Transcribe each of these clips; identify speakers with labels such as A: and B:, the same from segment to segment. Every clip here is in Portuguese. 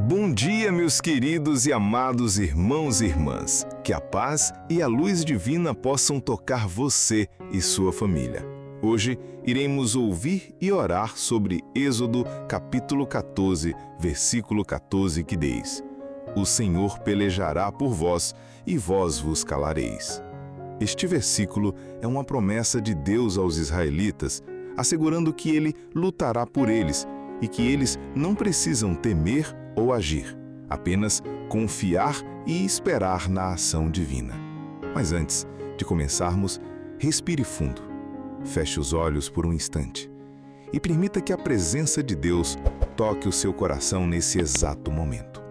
A: Bom dia, meus queridos e amados irmãos e irmãs. Que a paz e a luz divina possam tocar você e sua família. Hoje iremos ouvir e orar sobre Êxodo capítulo 14, versículo 14, que diz: O Senhor pelejará por vós e vós vos calareis. Este versículo é uma promessa de Deus aos israelitas, assegurando que Ele lutará por eles e que eles não precisam temer ou agir, apenas confiar e esperar na ação divina. Mas antes de começarmos, respire fundo, feche os olhos por um instante e permita que a presença de Deus toque o seu coração nesse exato momento.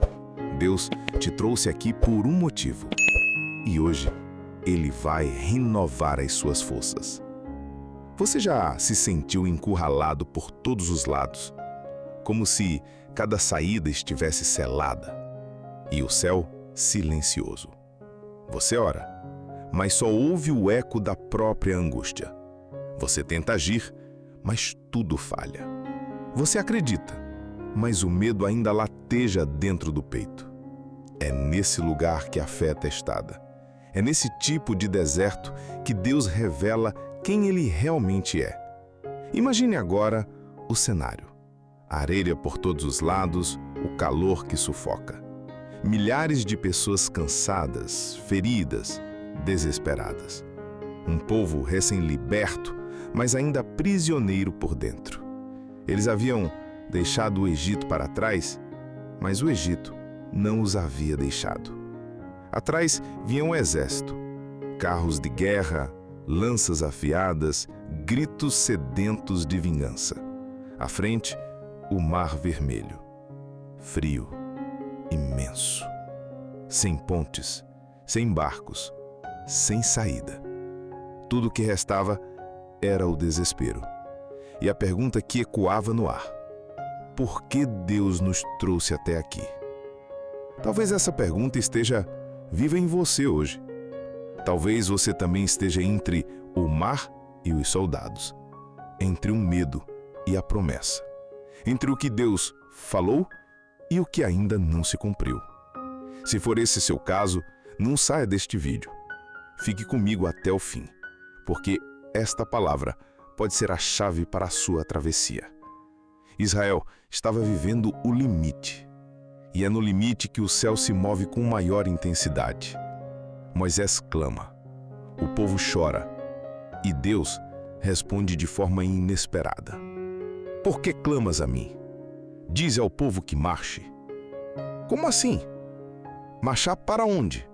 A: Deus te trouxe aqui por um motivo e hoje Ele vai renovar as suas forças. Você já se sentiu encurralado por todos os lados, como se cada saída estivesse selada e o céu silencioso? Você ora, mas só ouve o eco da própria angústia. Você tenta agir, mas tudo falha. Você acredita, mas o medo ainda lateja dentro do peito. É nesse lugar que a fé é testada. É nesse tipo de deserto que Deus revela quem Ele realmente é. Imagine agora o cenário. A areia por todos os lados, o calor que sufoca. Milhares de pessoas cansadas, feridas, desesperadas. Um povo recém-liberto, mas ainda prisioneiro por dentro. Eles haviam deixado o Egito para trás, mas o Egito não os havia deixado. Atrás vinha um exército, carros de guerra, lanças afiadas, gritos sedentos de vingança. À frente, o Mar Vermelho, frio, imenso, sem pontes, sem barcos, sem saída. Tudo o que restava era o desespero. E a pergunta que ecoava no ar: por que Deus nos trouxe até aqui? Talvez essa pergunta esteja viva em você hoje. Talvez você também esteja entre o mar e os soldados, entre o medo e a promessa, entre o que Deus falou e o que ainda não se cumpriu. Se for esse seu caso, não saia deste vídeo. Fique comigo até o fim, porque esta palavra pode ser a chave para a sua travessia. Israel estava vivendo o limite, e é no limite que o céu se move com maior intensidade. Moisés clama, o povo chora, e Deus responde de forma inesperada. Por que clamas a mim? Dize ao povo que marche. Como assim? Marchar para onde?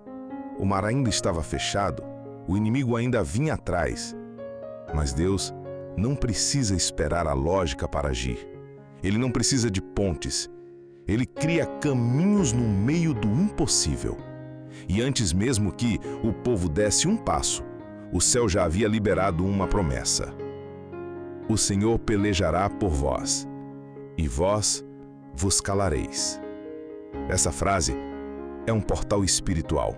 A: O mar ainda estava fechado, o inimigo ainda vinha atrás. Mas Deus não precisa esperar a lógica para agir. Ele não precisa de pontes. Ele cria caminhos no meio do impossível. E antes mesmo que o povo desse um passo, o céu já havia liberado uma promessa. O Senhor pelejará por vós, e vós vos calareis. Essa frase é um portal espiritual.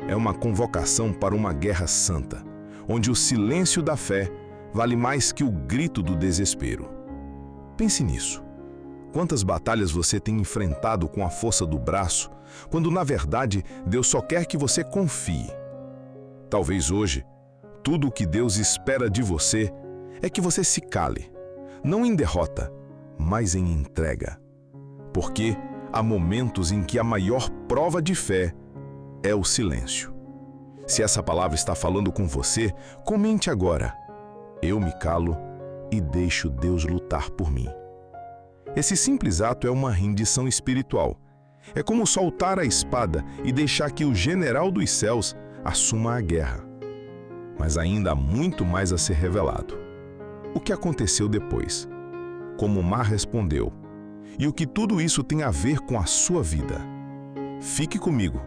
A: É uma convocação para uma guerra santa, onde o silêncio da fé vale mais que o grito do desespero. Pense nisso. Quantas batalhas você tem enfrentado com a força do braço, quando na verdade Deus só quer que você confie? Talvez hoje, tudo o que Deus espera de você é que você se cale, não em derrota, mas em entrega. Porque há momentos em que a maior prova de fé é o silêncio. Se essa palavra está falando com você, comente agora: eu me calo e deixo Deus lutar por mim. Esse simples ato é uma rendição espiritual. É como soltar a espada e deixar que o general dos céus assuma a guerra. Mas ainda há muito mais a ser revelado. O que aconteceu depois? Como o mar respondeu? E o que tudo isso tem a ver com a sua vida? Fique comigo,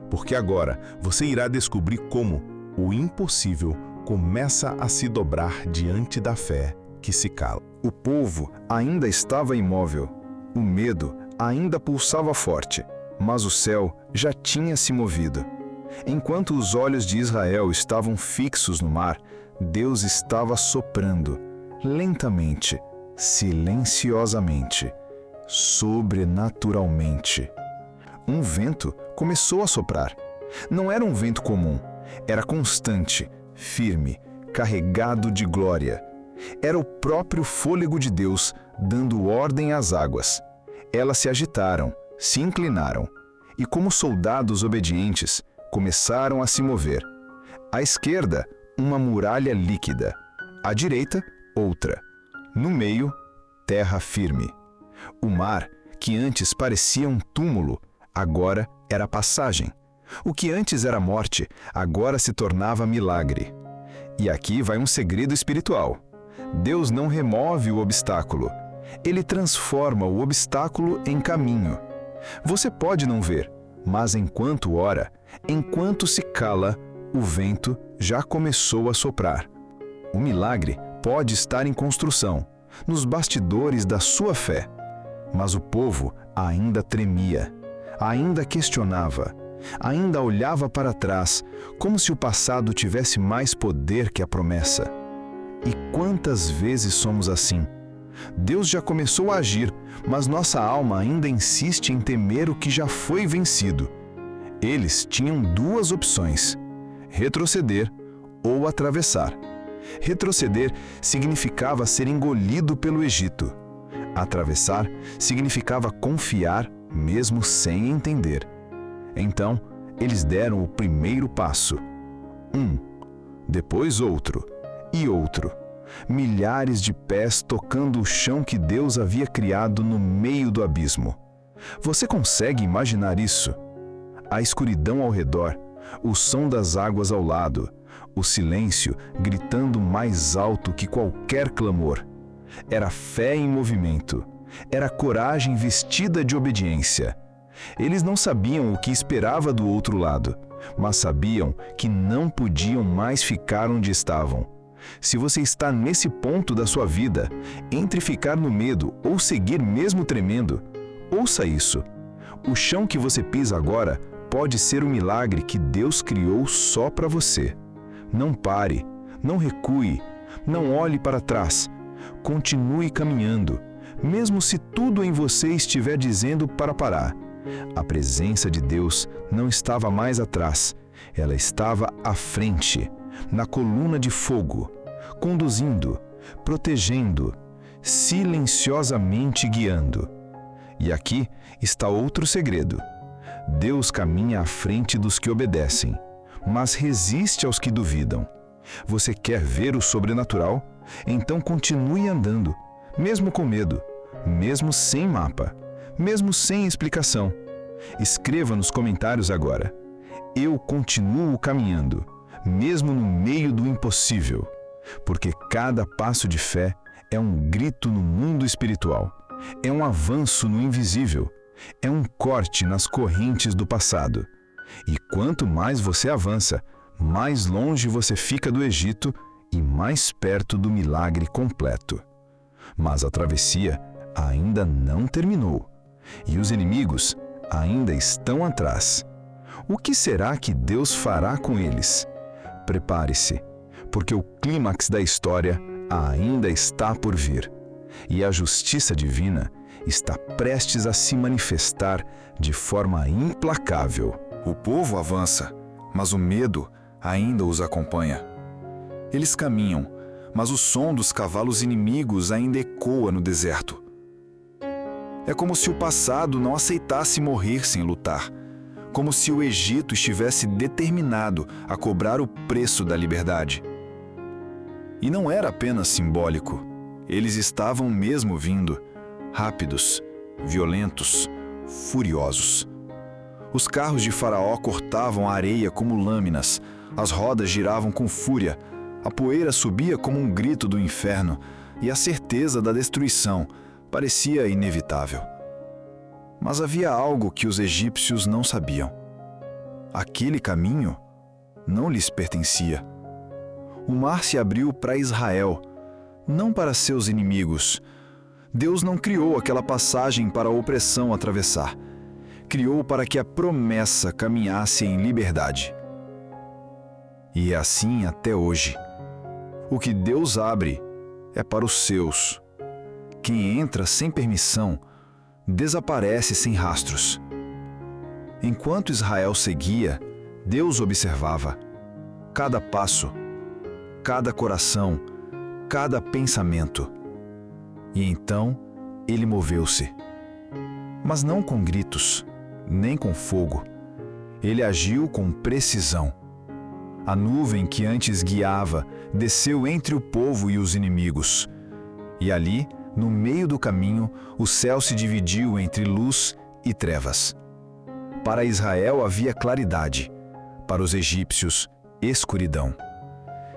A: porque agora você irá descobrir como o impossível começa a se dobrar diante da fé que se cala.
B: O povo ainda estava imóvel, o medo ainda pulsava forte, mas o céu já tinha se movido. Enquanto os olhos de Israel estavam fixos no mar, Deus estava soprando, lentamente, silenciosamente, sobrenaturalmente. Um vento começou a soprar. Não era um vento comum, era constante, firme, carregado de glória. Era o próprio fôlego de Deus dando ordem às águas. Elas se agitaram, se inclinaram, e como soldados obedientes, começaram a se mover. À esquerda, uma muralha líquida. À direita, outra. No meio, terra firme. O mar, que antes parecia um túmulo, agora era passagem. O que antes era morte, agora se tornava milagre. E aqui vai um segredo espiritual. Deus não remove o obstáculo. Ele transforma o obstáculo em caminho. Você pode não ver, mas enquanto ora, enquanto se cala, o vento já começou a soprar. O milagre pode estar em construção, nos bastidores da sua fé. Mas o povo ainda tremia, ainda questionava, ainda olhava para trás, como se o passado tivesse mais poder que a promessa. E quantas vezes somos assim? Deus já começou a agir, mas nossa alma ainda insiste em temer o que já foi vencido. Eles tinham duas opções: retroceder ou atravessar. Retroceder significava ser engolido pelo Egito. Atravessar significava confiar mesmo sem entender. Então, eles deram o primeiro passo. Depois outro e outro. Milhares de pés tocando o chão que Deus havia criado no meio do abismo. Você consegue imaginar isso? A escuridão ao redor, o som das águas ao lado, o silêncio gritando mais alto que qualquer clamor. Era fé em movimento. Era coragem vestida de obediência. Eles não sabiam o que esperava do outro lado, mas sabiam que não podiam mais ficar onde estavam. Se você está nesse ponto da sua vida, entre ficar no medo ou seguir mesmo tremendo, ouça isso. O chão que você pisa agora pode ser o milagre que Deus criou só para você. Não pare, não recue, não olhe para trás. Continue caminhando, mesmo se tudo em você estiver dizendo para parar. A presença de Deus não estava mais atrás, ela estava à frente, na coluna de fogo, conduzindo, protegendo, silenciosamente guiando. E aqui está outro segredo. Deus caminha à frente dos que obedecem, mas resiste aos que duvidam. Você quer ver o sobrenatural? Então continue andando, mesmo com medo, mesmo sem mapa, mesmo sem explicação. Escreva nos comentários agora: eu continuo caminhando, mesmo no meio do impossível, porque cada passo de fé é um grito no mundo espiritual, é um avanço no invisível, é um corte nas correntes do passado. E quanto mais você avança, mais longe você fica do Egito e mais perto do milagre completo. Mas a travessia ainda não terminou, e os inimigos ainda estão atrás. O que será que Deus fará com eles? Prepare-se, porque o clímax da história ainda está por vir, e a justiça divina está prestes a se manifestar de forma implacável.
C: O povo avança, mas o medo ainda os acompanha. Eles caminham, mas o som dos cavalos inimigos ainda ecoa no deserto. É como se o passado não aceitasse morrer sem lutar, como se o Egito estivesse determinado a cobrar o preço da liberdade. E não era apenas simbólico, eles estavam mesmo vindo, rápidos, violentos, furiosos. Os carros de Faraó cortavam a areia como lâminas, as rodas giravam com fúria, a poeira subia como um grito do inferno e a certeza da destruição parecia inevitável. Mas havia algo que os egípcios não sabiam. Aquele caminho não lhes pertencia. O mar se abriu para Israel, não para seus inimigos. Deus não criou aquela passagem para a opressão atravessar. Criou para que a promessa caminhasse em liberdade. E é assim até hoje. O que Deus abre é para os seus. Quem entra sem permissão
B: desaparece sem rastros. Enquanto Israel seguia, Deus observava cada passo, cada coração, cada pensamento. E então ele moveu-se. Mas não com gritos, nem com fogo. Ele agiu com precisão. A nuvem que antes guiava desceu entre o povo e os inimigos. E ali, no meio do caminho, o céu se dividiu entre luz e trevas. Para Israel havia claridade, para os egípcios, escuridão.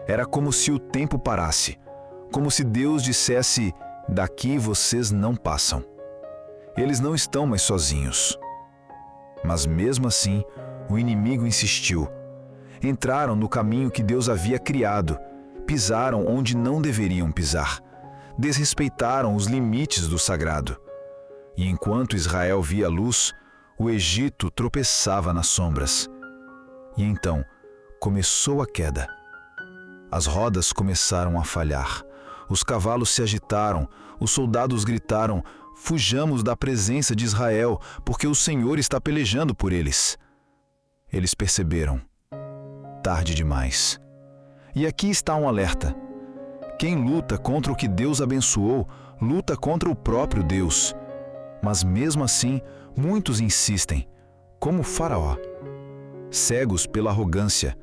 B: Era como se o tempo parasse, como se Deus dissesse: daqui vocês não passam. Eles não estão mais sozinhos. Mas mesmo assim, o inimigo insistiu. Entraram no caminho que Deus havia criado, pisaram onde não deveriam pisar, desrespeitaram os limites do sagrado. E enquanto Israel via luz, o Egito tropeçava nas sombras. E então começou a queda. As rodas começaram a falhar, os cavalos se agitaram, os soldados gritaram: fujamos da presença de Israel, porque o Senhor está pelejando por eles. Eles perceberam. Tarde demais. E aqui está um alerta. Quem luta contra o que Deus abençoou, luta contra o próprio Deus. Mas mesmo assim, muitos insistem, como Faraó, cegos pela arrogância,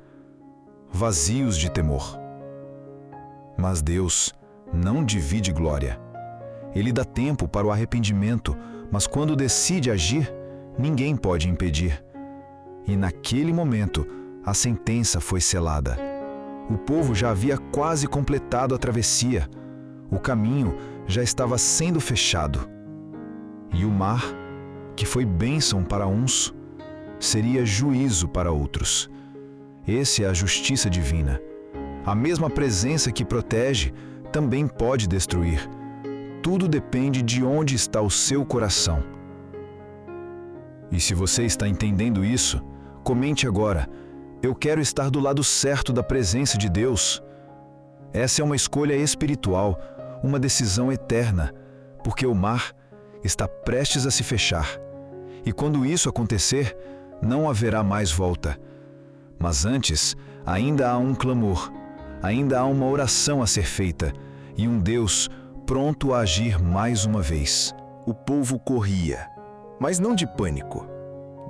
B: vazios de temor. Mas Deus não divide glória. Ele dá tempo para o arrependimento, mas quando decide agir, ninguém pode impedir. E naquele momento, a sentença foi selada. O povo já havia quase completado a travessia. O caminho já estava sendo fechado. E o mar, que foi bênção para uns, seria juízo para outros. Essa é a justiça divina. A mesma presença que protege também pode destruir. Tudo depende de onde está o seu coração. E se você está entendendo isso, comente agora: eu quero estar do lado certo da presença de Deus. Essa é uma escolha espiritual, uma decisão eterna, porque o mar está prestes a se fechar. E quando isso acontecer, não haverá mais volta. Mas antes, ainda há um clamor, ainda há uma oração a ser feita, e um Deus pronto a agir mais uma vez.
A: O povo corria, mas não de pânico,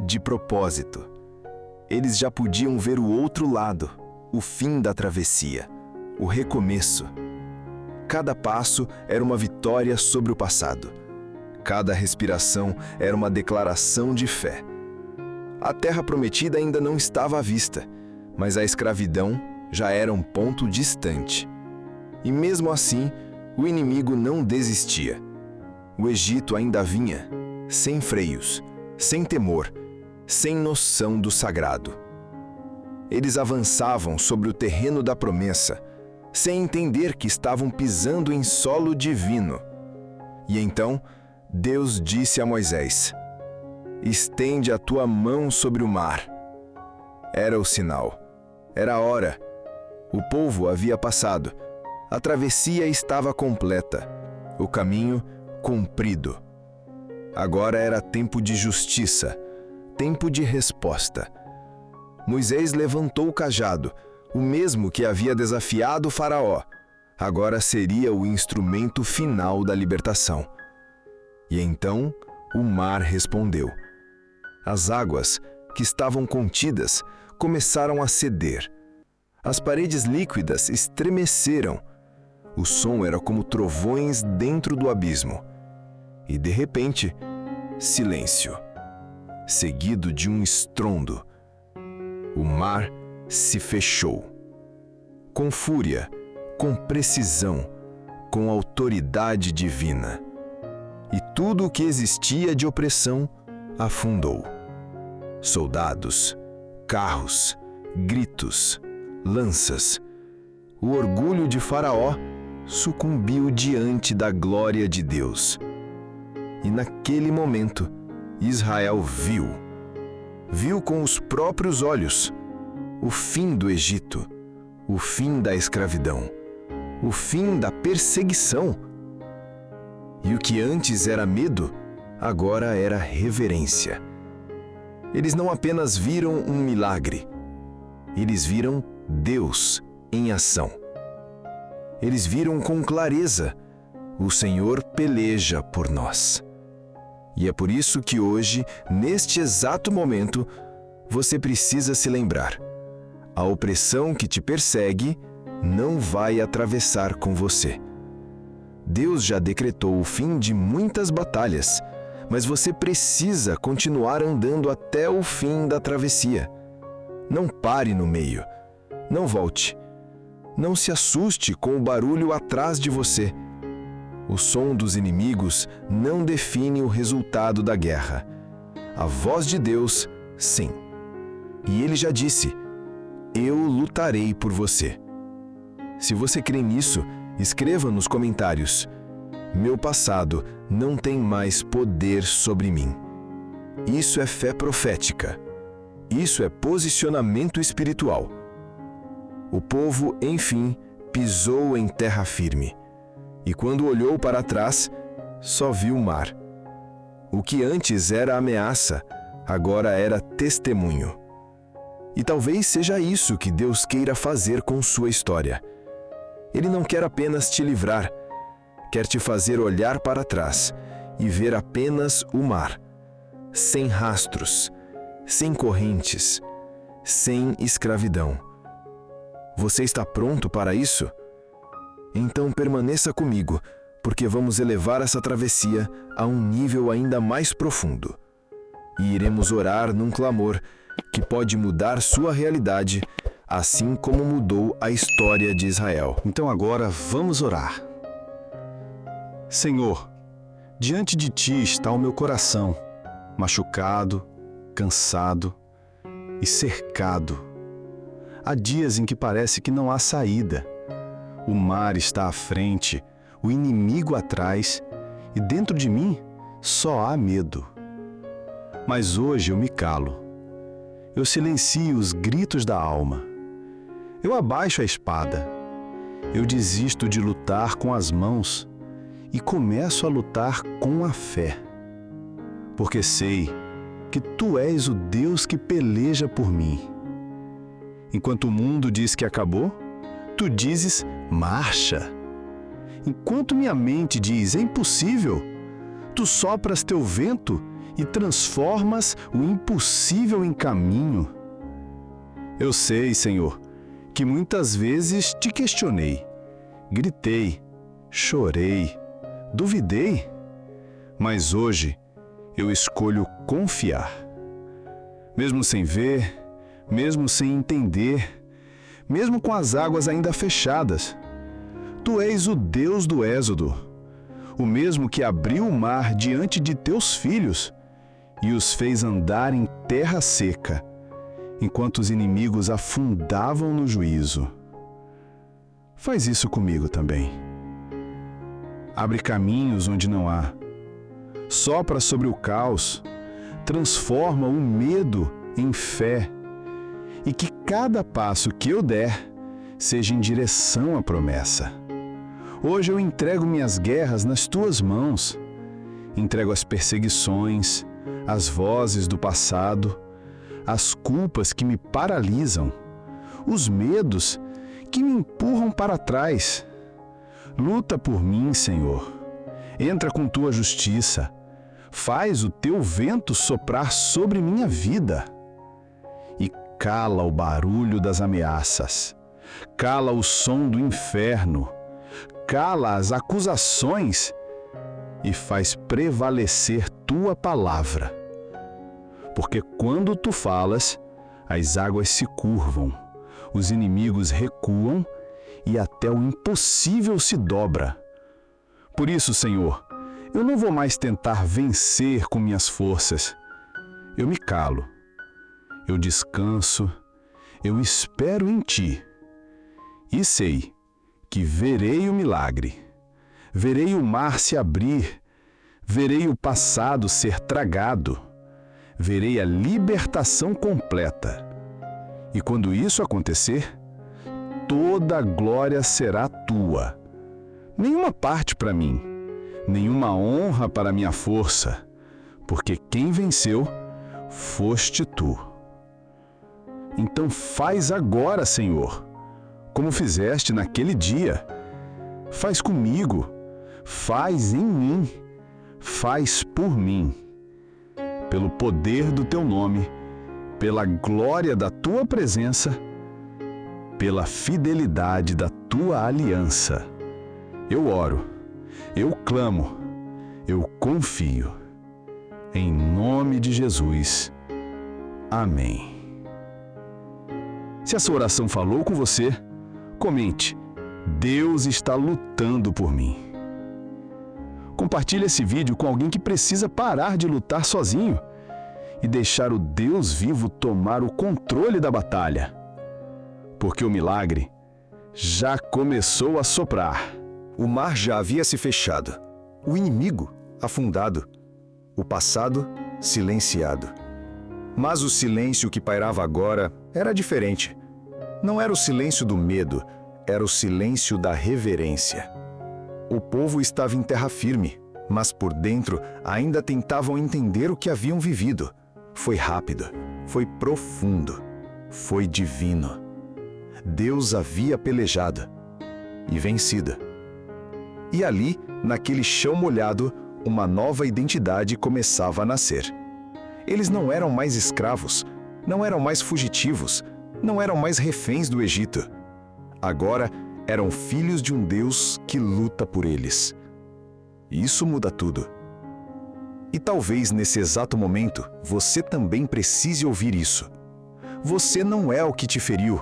A: de propósito. Eles já podiam ver o outro lado, o fim da travessia, o recomeço. Cada passo era uma vitória sobre o passado. Cada respiração era uma declaração de fé. A terra prometida ainda não estava à vista, mas a escravidão já era um ponto distante. E mesmo assim, o inimigo não desistia. O Egito ainda vinha, sem freios, sem temor, sem noção do sagrado. Eles avançavam sobre o terreno da promessa, sem entender que estavam pisando em solo divino. E então, Deus disse a Moisés: estende a tua mão sobre o mar. Era o sinal. Era a hora. O povo havia passado. A travessia estava completa. O caminho cumprido. Agora era tempo de justiça, tempo de resposta. Moisés levantou o cajado, o mesmo que havia desafiado o Faraó. Agora seria o instrumento final da libertação. E então o mar respondeu. As águas, que estavam contidas, começaram a ceder. As paredes líquidas estremeceram. O som era como trovões dentro do abismo. E de repente, silêncio, seguido de um estrondo. O mar se fechou. Com fúria, com precisão, com autoridade divina. E tudo o que existia de opressão afundou. Soldados, carros, gritos, lanças. O orgulho de Faraó sucumbiu diante da glória de Deus. E naquele momento, Israel viu com os próprios olhos o fim do Egito, o fim da escravidão, o fim da perseguição. E o que antes era medo,
B: agora era reverência. Eles não apenas viram um milagre, eles viram Deus em ação. Eles viram com clareza: o Senhor peleja por nós. E é por isso que hoje, neste exato momento, você precisa se lembrar: a opressão que te persegue não vai atravessar com você. Deus já decretou o fim de muitas batalhas, mas você precisa continuar andando até o fim da travessia. Não pare no meio. Não volte. Não se assuste com o barulho atrás de você. O som dos inimigos não define o resultado da guerra. A voz de Deus, sim. E Ele já disse: eu lutarei por você. Se você crê nisso, escreva nos comentários: meu passado não tem mais poder sobre mim. Isso é fé profética. Isso é posicionamento espiritual. O povo, enfim, pisou em terra firme. E quando olhou para trás, só viu o mar. O que antes era ameaça, agora era testemunho. E talvez seja isso que Deus queira fazer com sua história. Ele não quer apenas te livrar, quer te fazer olhar para trás e ver apenas o mar, sem rastros, sem correntes, sem escravidão. Você está pronto para isso? Então permaneça comigo, porque vamos elevar essa travessia a um nível ainda mais profundo. E iremos orar num clamor que pode mudar sua realidade, assim como mudou a história de Israel.
D: Então agora vamos orar. Senhor, diante de Ti está o meu coração, machucado, cansado e cercado. Há dias em que parece que não há saída. O mar está à frente, o inimigo atrás, e dentro de mim só há medo. Mas hoje eu me calo. Eu silencio os gritos da alma. Eu abaixo a espada. Eu desisto de lutar com as mãos e começo a lutar com a fé. Porque sei que Tu és o Deus que peleja por mim. Enquanto o mundo diz que acabou, Tu dizes: marcha. Enquanto minha mente diz: é impossível, Tu sopras Teu vento e transformas o impossível em caminho. Eu sei, Senhor, que muitas vezes Te questionei, gritei, chorei, duvidei, mas hoje eu escolho confiar. Mesmo sem ver, mesmo sem entender, mesmo com as águas ainda fechadas, Tu és o Deus do Êxodo, o mesmo que abriu o mar diante de Teus filhos e os fez andar em terra seca, enquanto os inimigos afundavam no juízo. Faz isso comigo também. Abre caminhos onde não há. Sopra sobre o caos. Transforma o medo em fé. E que cada passo que eu der seja em direção à promessa. Hoje eu entrego minhas guerras nas Tuas mãos. Entrego as perseguições, as vozes do passado, as culpas que me paralisam, os medos que me empurram para trás. Luta por mim, Senhor. Entra com Tua justiça. Faz o Teu vento soprar sobre minha vida. E cala o barulho das ameaças. Cala o som do inferno. Cala as acusações e faz prevalecer Tua palavra. Porque quando Tu falas, as águas se curvam, os inimigos recuam e até o impossível se dobra. Por isso, Senhor, eu não vou mais tentar vencer com minhas forças. Eu me calo, eu descanso, eu espero em Ti. E sei que verei o milagre, verei o mar se abrir, verei o passado ser tragado, verei a libertação completa. E quando isso acontecer, toda a glória será Tua. Nenhuma parte para mim, nenhuma honra para minha força, porque quem venceu foste tu. Então faz agora, Senhor, como fizeste naquele dia. Faz comigo, faz em mim, faz por mim. Pelo poder do teu nome, pela glória da tua presença, pela fidelidade da tua aliança. Eu oro, eu clamo, eu confio. Em nome de Jesus. Amém. Se essa oração falou com você, comente: Deus está lutando por mim. Compartilhe esse vídeo com alguém que precisa parar de lutar sozinho e deixar o Deus vivo tomar o controle da batalha. Porque o milagre já começou a soprar.
B: O mar já havia se fechado, o inimigo afundado, o passado silenciado. Mas o silêncio que pairava agora era diferente. Não era o silêncio do medo, era o silêncio da reverência. O povo estava em terra firme, mas por dentro ainda tentavam entender o que haviam vivido. Foi rápido, foi profundo, foi divino. Deus havia pelejado e vencido. E ali, naquele chão molhado, uma nova identidade começava a nascer. Eles não eram mais escravos, não eram mais fugitivos, não eram mais reféns do Egito. Agora eram filhos de um Deus que luta por eles. Isso muda tudo. E talvez nesse exato momento você também precise ouvir isso. Você não é o que te feriu,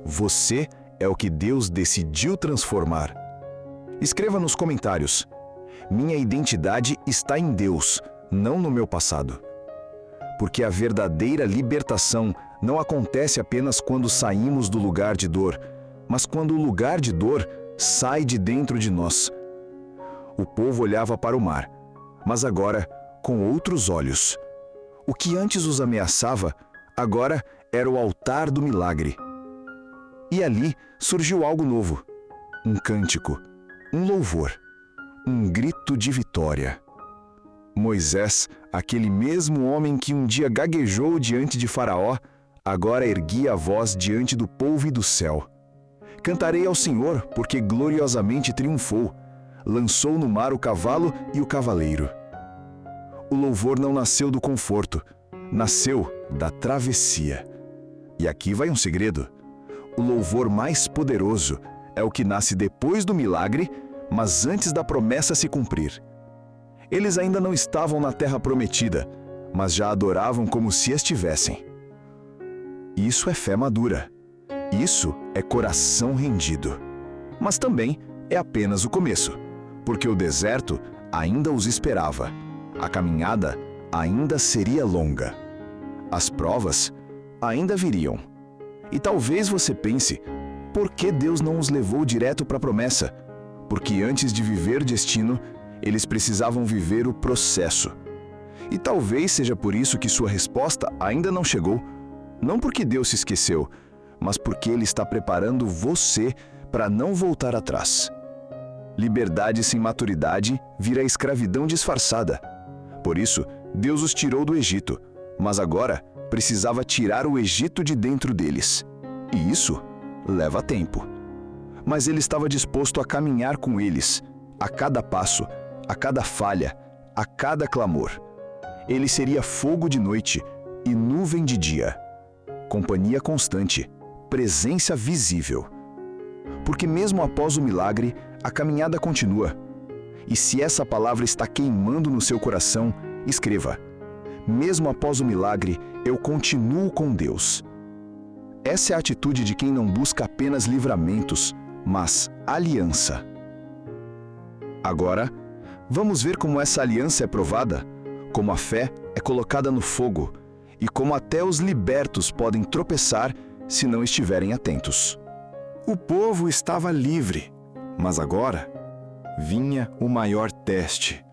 B: você é o que Deus decidiu transformar. Escreva nos comentários: minha identidade está em Deus, não no meu passado. Porque a verdadeira libertação não acontece apenas quando saímos do lugar de dor, mas quando o lugar de dor sai de dentro de nós. O povo olhava para o mar, mas agora com outros olhos. O que antes os ameaçava, agora era o altar do milagre. E ali surgiu algo novo: um cântico, um louvor, um grito de vitória. Moisés, aquele mesmo homem que um dia gaguejou diante de Faraó, agora erguia a voz diante do povo e do céu. Cantarei ao Senhor, porque gloriosamente triunfou. Lançou no mar o cavalo e o cavaleiro. O louvor não nasceu do conforto, nasceu da travessia. E aqui vai um segredo: o louvor mais poderoso é o que nasce depois do milagre, mas antes da promessa se cumprir. Eles ainda não estavam na terra prometida, mas já adoravam como se estivessem. Isso é fé madura. Isso é coração rendido. Mas também é apenas o começo, porque o deserto ainda os esperava. A caminhada ainda seria longa. As provas ainda viriam. E talvez você pense: por que Deus não os levou direto para a promessa? Porque antes de viver destino, eles precisavam viver o processo. E talvez seja por isso que sua resposta ainda não chegou. Não porque Deus se esqueceu, mas porque Ele está preparando você para não voltar atrás. Liberdade sem maturidade vira escravidão disfarçada. Por isso, Deus os tirou do Egito, mas agora precisava tirar o Egito de dentro deles. E isso leva tempo. Mas Ele estava disposto a caminhar com eles, a cada passo, a cada falha, a cada clamor. Ele seria fogo de noite e nuvem de dia. Companhia constante, presença visível. Porque mesmo após o milagre, a caminhada continua. E se essa palavra está queimando no seu coração, escreva: mesmo após o milagre, eu continuo com Deus. Essa é a atitude de quem não busca apenas livramentos, mas aliança. Agora, vamos ver como essa aliança é provada, como a fé é colocada no fogo e como até os libertos podem tropeçar se não estiverem atentos. O povo estava livre, mas agora vinha o maior teste.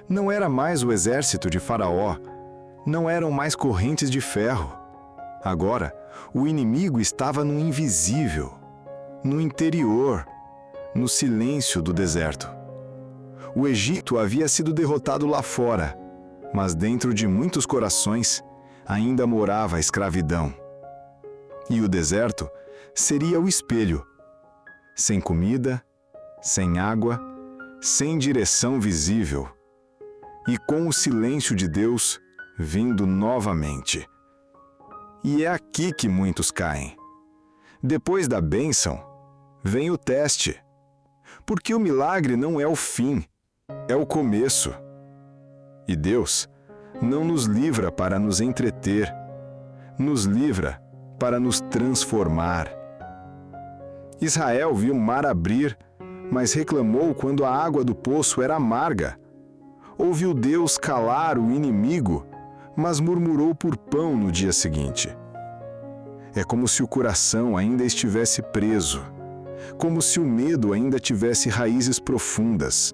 B: Não era mais o exército de Faraó, não eram mais correntes de ferro. Agora, o inimigo estava no invisível, no interior, no silêncio do deserto. O Egito havia sido derrotado lá fora, mas dentro de muitos corações ainda morava a escravidão. E o deserto seria o espelho, sem comida, sem água, sem direção visível, e com o silêncio de Deus vindo novamente. E é aqui que muitos caem. Depois da bênção, vem o teste. Porque o milagre não é o fim, é o começo. E Deus não nos livra para nos entreter, nos livra para nos transformar. Israel viu o mar abrir, mas reclamou quando a água do poço era amarga. Ouviu Deus calar o inimigo, mas murmurou por pão no dia seguinte. É como se o coração ainda estivesse preso, como se o medo ainda tivesse raízes profundas.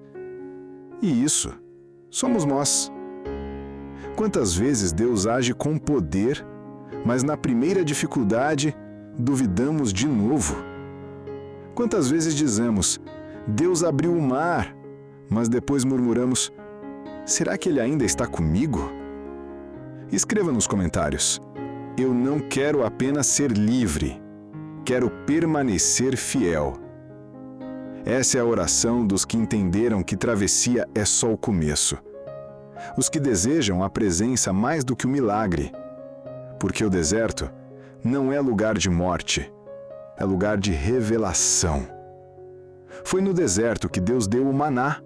B: E isso somos nós. Quantas vezes Deus age com poder, mas na primeira dificuldade duvidamos de novo? Quantas vezes dizemos, Deus abriu o mar, mas depois murmuramos, será que Ele ainda está comigo? Escreva nos comentários. Eu não quero apenas ser livre, quero permanecer fiel. Essa é a oração dos que entenderam que travessia é só o começo. Os que desejam a presença mais do que o milagre. Porque o deserto não é lugar de morte, é lugar de revelação. Foi no deserto que Deus deu o maná.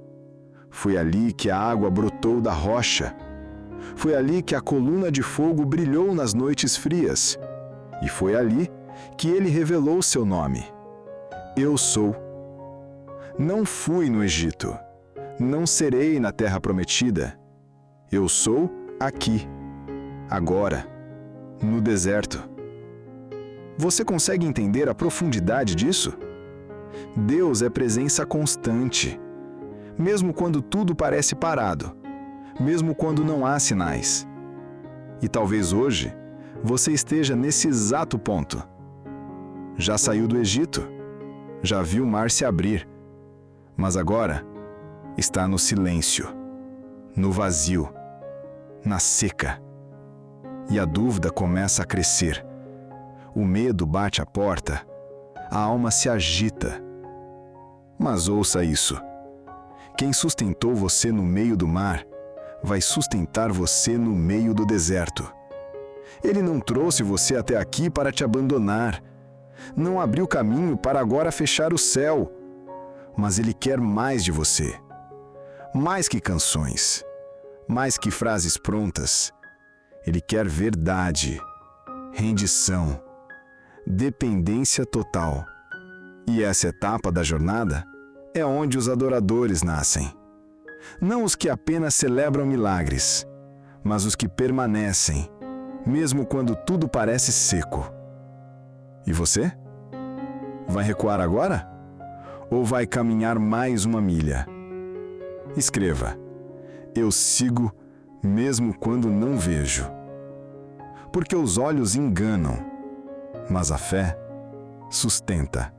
B: Foi ali que a água brotou da rocha. Foi ali que a coluna de fogo brilhou nas noites frias. E foi ali que Ele revelou seu nome. Eu sou. Não fui no Egito. Não serei na terra prometida. Eu sou aqui, agora, no deserto. Você consegue entender a profundidade disso? Deus é presença constante, mesmo quando tudo parece parado, mesmo quando não há sinais. E talvez hoje você esteja nesse exato ponto. Já saiu do Egito, já viu o mar se abrir, mas agora está no silêncio, no vazio, na seca. E a dúvida começa a crescer. O medo bate à porta, a alma se agita. Mas ouça isso. Quem sustentou você no meio do mar, vai sustentar você no meio do deserto. Ele não trouxe você até aqui para te abandonar. Não abriu caminho para agora fechar o céu. Mas Ele quer mais de você. Mais que canções. Mais que frases prontas. Ele quer verdade, rendição, dependência total. E essa etapa da jornada é onde os adoradores nascem. Não os que apenas celebram milagres, mas os que permanecem, mesmo quando tudo parece seco. E você? Vai recuar agora? Ou vai caminhar mais uma milha? Escreva: eu sigo mesmo quando não vejo. Porque os olhos enganam, mas a fé sustenta.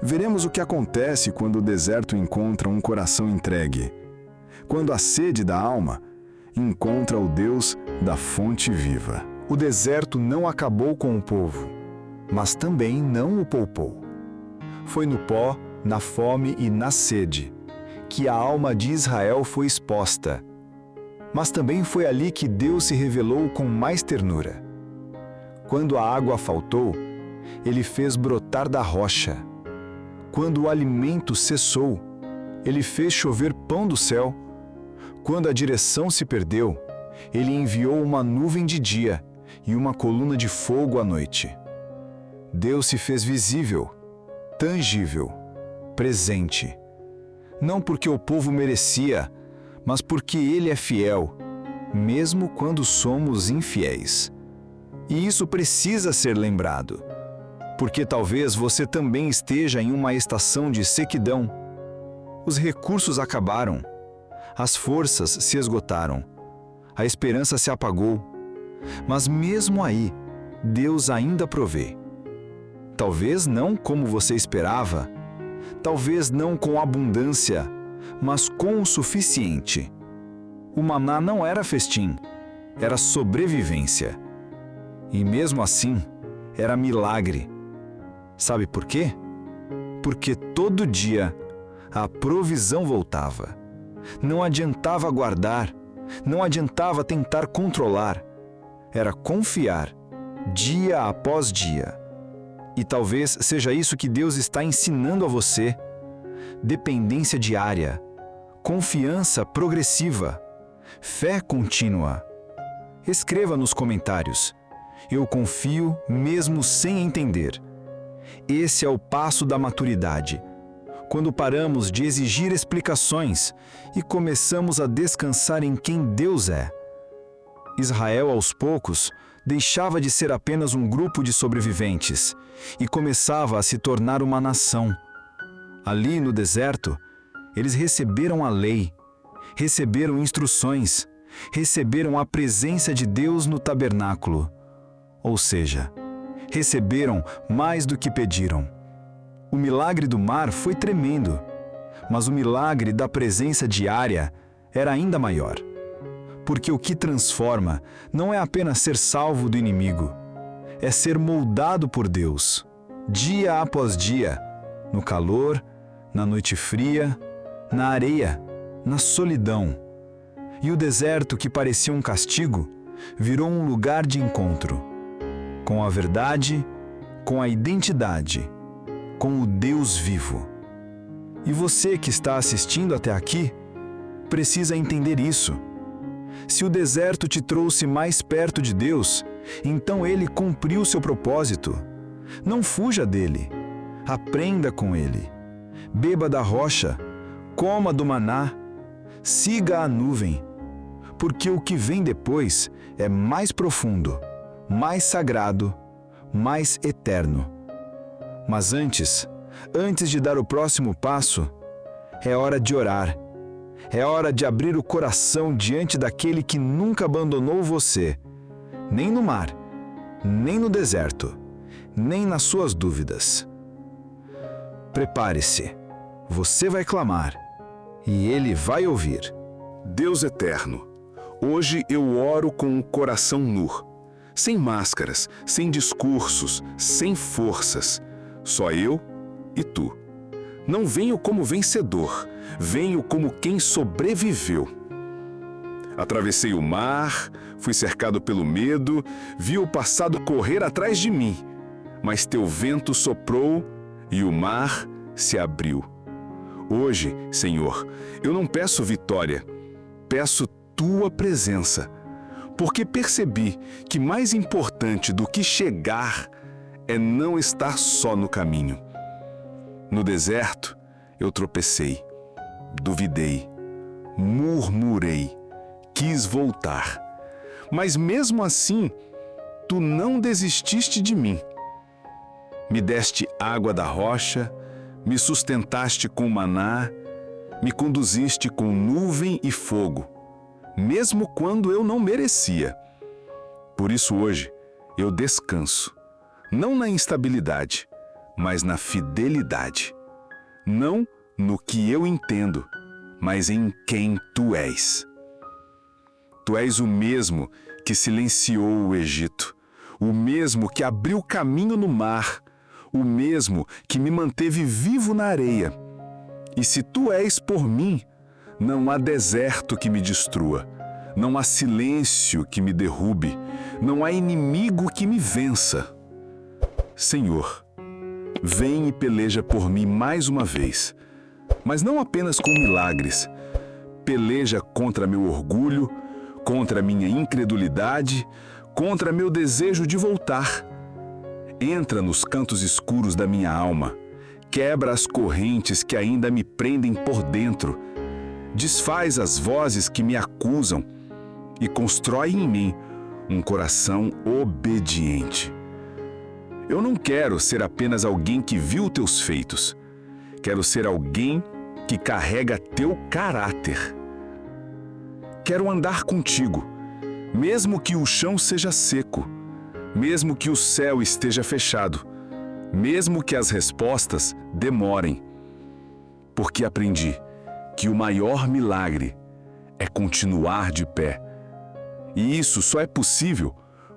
B: Veremos o que acontece quando o deserto encontra um coração entregue, quando a sede da alma encontra o Deus da fonte viva. O deserto não acabou com o povo, mas também não o poupou. Foi no pó, na fome e na sede que a alma de Israel foi exposta. Mas também foi ali que Deus se revelou com mais ternura. Quando a água faltou, Ele fez brotar da rocha. Quando o alimento cessou, Ele fez chover pão do céu. Quando a direção se perdeu, Ele enviou uma nuvem de dia e uma coluna de fogo à noite. Deus se fez visível, tangível, presente. Não porque o povo merecia, mas porque Ele é fiel, mesmo quando somos infiéis. E isso precisa ser lembrado, porque talvez você também esteja em uma estação de sequidão. Os recursos acabaram, as forças se esgotaram, a esperança se apagou, mas mesmo aí, Deus ainda provê. Talvez não como você esperava, talvez não com abundância, mas com o suficiente. O maná não era festim, era sobrevivência. E mesmo assim, era milagre. Sabe por quê? Porque todo dia a provisão voltava. Não adiantava guardar, não adiantava tentar controlar. Era confiar, dia após dia. E talvez seja isso que Deus está ensinando a você. Dependência diária, confiança progressiva, fé contínua. Escreva nos comentários: eu confio mesmo sem entender. Esse é o passo da maturidade, quando paramos de exigir explicações e começamos a descansar em quem Deus é. Israel, aos poucos, deixava de ser apenas um grupo de sobreviventes e começava a se tornar uma nação. Ali no deserto, eles receberam a lei, receberam instruções, receberam a presença de Deus no tabernáculo. Ou seja, receberam mais do que pediram. O milagre do mar foi tremendo, mas o milagre da presença diária era ainda maior. Porque o que transforma não é apenas ser salvo do inimigo, é ser moldado por Deus, dia após dia, no calor, na noite fria, na areia, na solidão. E o deserto que parecia um castigo virou um lugar de encontro, com a verdade, com a identidade, com o Deus vivo. E você que está assistindo até aqui, precisa entender isso. Se o deserto te trouxe mais perto de Deus, então Ele cumpriu seu propósito. Não fuja dele. Aprenda com Ele. Beba da rocha, coma do maná, siga a nuvem, porque o que vem depois é mais profundo, mais sagrado, mais eterno. Mas antes de dar o próximo passo, é hora de orar. É hora de abrir o coração diante daquele que nunca abandonou você, nem no mar, nem no deserto, nem nas suas dúvidas. Prepare-se, você vai clamar e Ele vai ouvir.
A: Deus eterno, hoje eu oro com um coração nu, sem máscaras, sem discursos, sem forças, só eu e Tu. Não venho como vencedor, venho como quem sobreviveu. Atravessei o mar, fui cercado pelo medo, vi o passado correr atrás de mim, mas Teu vento soprou e o mar se abriu. Hoje, Senhor, eu não peço vitória, peço Tua presença, porque percebi que mais importante do que chegar é não estar só no caminho. No deserto, eu tropecei, duvidei, murmurei, quis voltar. Mas mesmo assim, Tu não desististe de mim. Me deste água da rocha, me sustentaste com maná, me conduziste com nuvem e fogo, mesmo quando eu não merecia. Por isso hoje eu descanso, não na instabilidade, mas na fidelidade. Não no que eu entendo, mas em quem Tu és. Tu és o mesmo que silenciou o Egito, o mesmo que abriu caminho no mar, o mesmo que me manteve vivo na areia. E se Tu és por mim, não há deserto que me destrua, não há silêncio que me derrube, não há inimigo que me vença. Senhor, vem e peleja por mim mais uma vez, mas não apenas com milagres. Peleja contra meu orgulho, contra minha incredulidade, contra meu desejo de voltar. Entra nos cantos escuros da minha alma, quebra as correntes que ainda me prendem por dentro, desfaz as vozes que me acusam e constrói em mim um coração obediente. Eu não quero ser apenas alguém que viu Teus feitos. Quero ser alguém que carrega Teu caráter. Quero andar contigo, mesmo que o chão seja seco, mesmo que o céu esteja fechado, mesmo que as respostas demorem. Porque aprendi que o maior milagre
E: é continuar de pé. E isso só é possível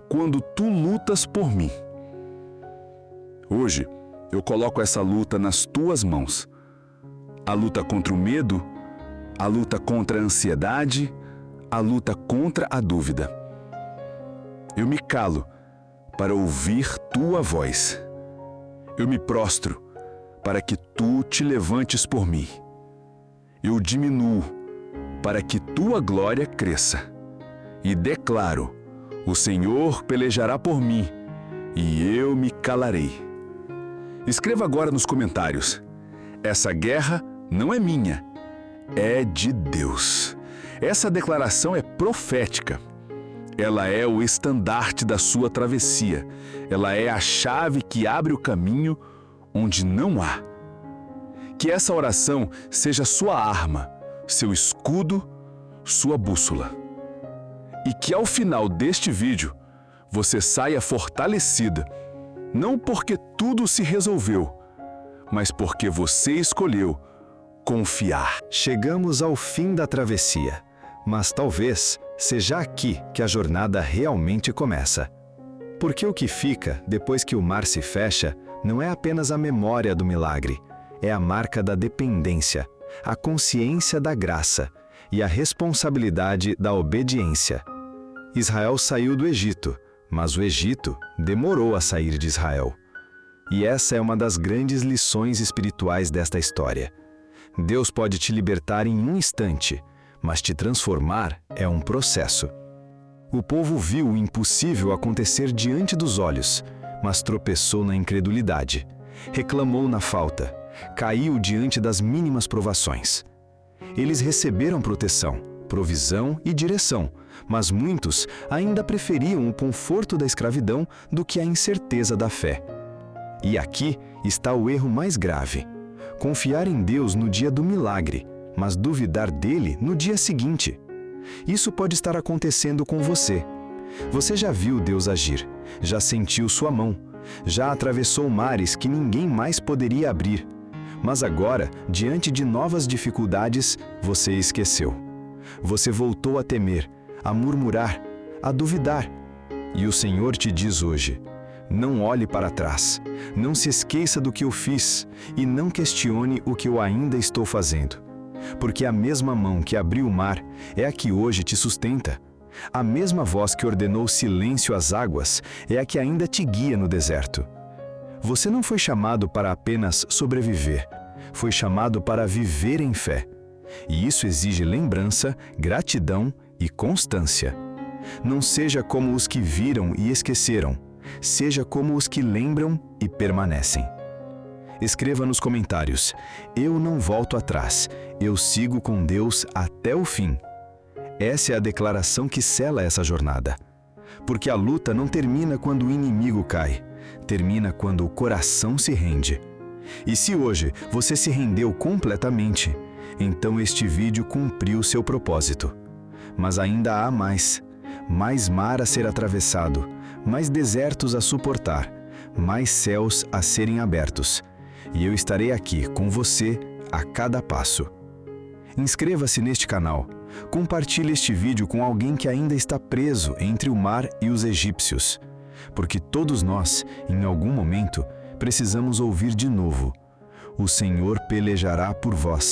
E: quando tu lutas por mim. Hoje, eu coloco essa luta nas tuas mãos. A luta contra o medo, a luta contra a ansiedade, a luta contra a dúvida. Eu me calo para ouvir tua voz. Eu me prostro para que tu te levantes por mim. Eu diminuo para que tua glória cresça. E declaro: o Senhor pelejará por mim, e eu me calarei. Escreva agora nos comentários: essa guerra não é minha, é de Deus. Essa declaração é profética. Ela é o estandarte da sua travessia. Ela é a chave que abre o caminho onde não há. Que essa oração seja sua arma, seu escudo, sua bússola. E que ao final deste vídeo você saia fortalecida, não porque tudo se resolveu, mas porque você escolheu confiar.
B: Chegamos ao fim da travessia, mas talvez seja aqui que a jornada realmente começa. Porque o que fica depois que o mar se fecha não é apenas a memória do milagre, é a marca da dependência, a consciência da graça e a responsabilidade da obediência. Israel saiu do Egito, mas o Egito demorou a sair de Israel. E essa é uma das grandes lições espirituais desta história. Deus pode te libertar em um instante, mas te transformar é um processo. O povo viu o impossível acontecer diante dos olhos, mas tropeçou na incredulidade, reclamou na falta, caiu diante das mínimas provações. Eles receberam proteção, provisão e direção, mas muitos ainda preferiam o conforto da escravidão do que a incerteza da fé. E aqui está o erro mais grave: confiar em Deus no dia do milagre, mas duvidar dele no dia seguinte. Isso pode estar acontecendo com você. Você já viu Deus agir, já sentiu sua mão, já atravessou mares que ninguém mais poderia abrir. Mas agora, diante de novas dificuldades, você esqueceu. Você voltou a temer, a murmurar, a duvidar. E o Senhor te diz hoje: não olhe para trás, não se esqueça do que eu fiz e não questione o que eu ainda estou fazendo. Porque a mesma mão que abriu o mar é a que hoje te sustenta. A mesma voz que ordenou silêncio às águas é a que ainda te guia no deserto. Você não foi chamado para apenas sobreviver, foi chamado para viver em fé. E isso exige lembrança, gratidão e constância. Não seja como os que viram e esqueceram, seja como os que lembram e permanecem. Escreva nos comentários: eu não volto atrás, eu sigo com Deus até o fim. Essa é a declaração que sela essa jornada. Porque a luta não termina quando o inimigo cai, termina quando o coração se rende. E se hoje você se rendeu completamente, então este vídeo cumpriu seu propósito. Mas ainda há mais mar a ser atravessado, mais desertos a suportar, mais céus a serem abertos. E eu estarei aqui com você a cada passo. Inscreva-se neste canal, compartilhe este vídeo com alguém que ainda está preso entre o mar e os egípcios. Porque todos nós, em algum momento, precisamos ouvir de novo: o Senhor pelejará por vós.